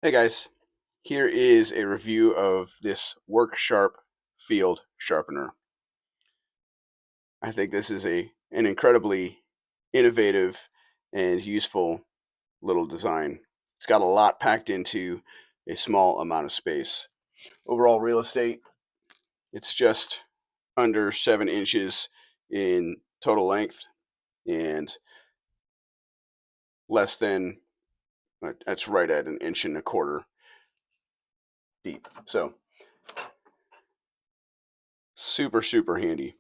Hey guys, here is a review of this Work Sharp field sharpener. I think this is an incredibly innovative and useful little design. It's got a lot packed into a small amount of space. Overall real estate, it's just under 7 inches in total length and less than, that's right at an inch and a quarter deep. So super handy.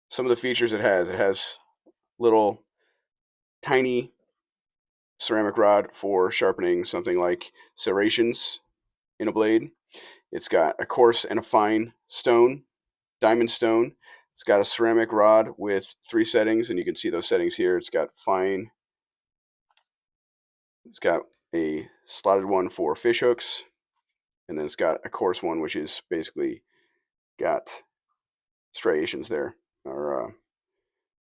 Some of the features it has little tiny ceramic rod for sharpening something like serrations in a blade. It's got a coarse and a fine stone, diamond stone. It's got a ceramic rod with 3 settings, and you can see those settings here. It's got fine, it's got a slotted one for fish hooks, and then it's got a coarse one, which is basically got striations there, or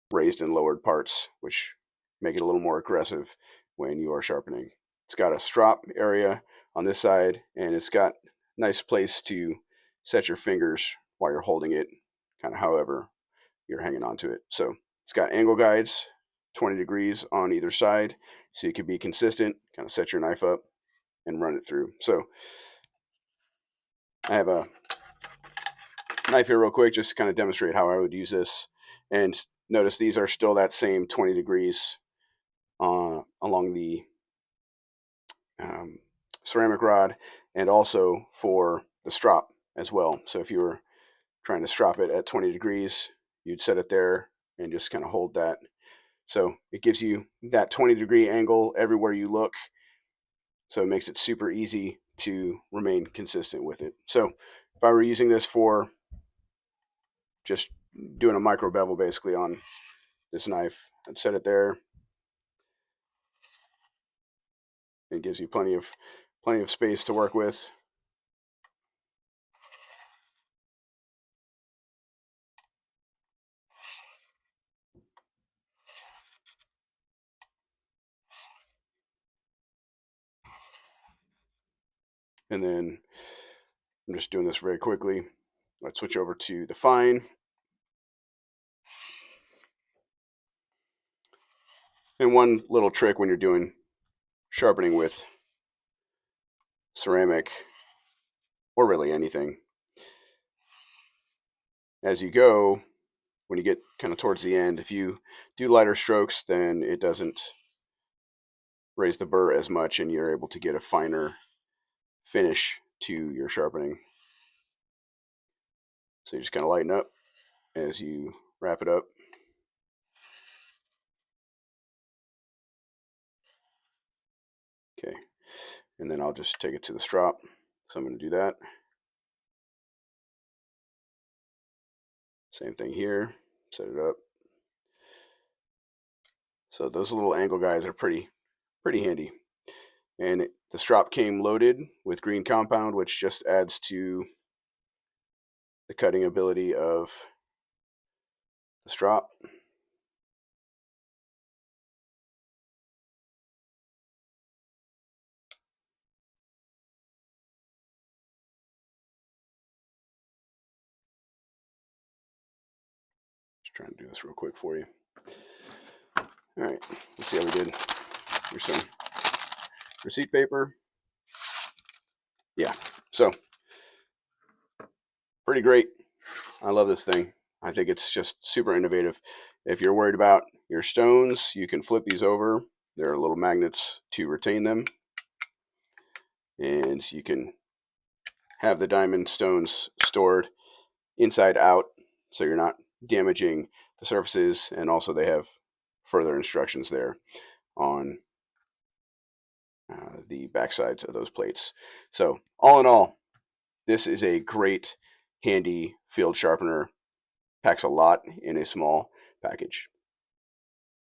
raised and lowered parts, which make it a little more aggressive when you are sharpening. It's got a strop area on this side, and it's got a nice place to set your fingers while you're holding it, kind of however you're hanging onto it. So it's got angle guides, 20 degrees on either side, so you can be consistent, kind of set your knife up and run it through. So I have a knife here real quick just to kind of demonstrate how I would use this. And notice these are still that same 20 degrees along the um, ceramic rod, and also for the strop as well. So if you were trying to strop it at 20 degrees, you'd set it there and just kind of hold that. So it gives you that 20-degree angle everywhere you look. So it makes it super easy to remain consistent with it. So if I were using this for just doing a micro bevel basically on this knife, I'd set it there. It gives you plenty of space to work with. And then I'm just doing this very quickly. Let's switch over to the fine. And one little trick when you're doing sharpening with ceramic, or really anything, as you go, when you get kind of towards the end, if you do lighter strokes, then it doesn't raise the burr as much, and you're able to get a finer finish to your sharpening. So you just kind of lighten up as you wrap it up. Okay, and then I'll just take it to the strop. So I'm going to do that. Same thing here, set it up. So those little angle guys are pretty handy. And the strop came loaded with green compound, which just adds to the cutting ability of the strop. Just trying to do this real quick for you. All right, let's see how we did. Here's some receipt paper. Yeah, so pretty great. I love this thing. I think it's just super innovative. If you're worried about your stones, you can flip these over. There are little magnets to retain them. And you can have the diamond stones stored inside out, so you're not damaging the surfaces. And also they have further instructions there on the back sides of those plates. So all in all, this is a great handy field sharpener. Packs a lot in a small package.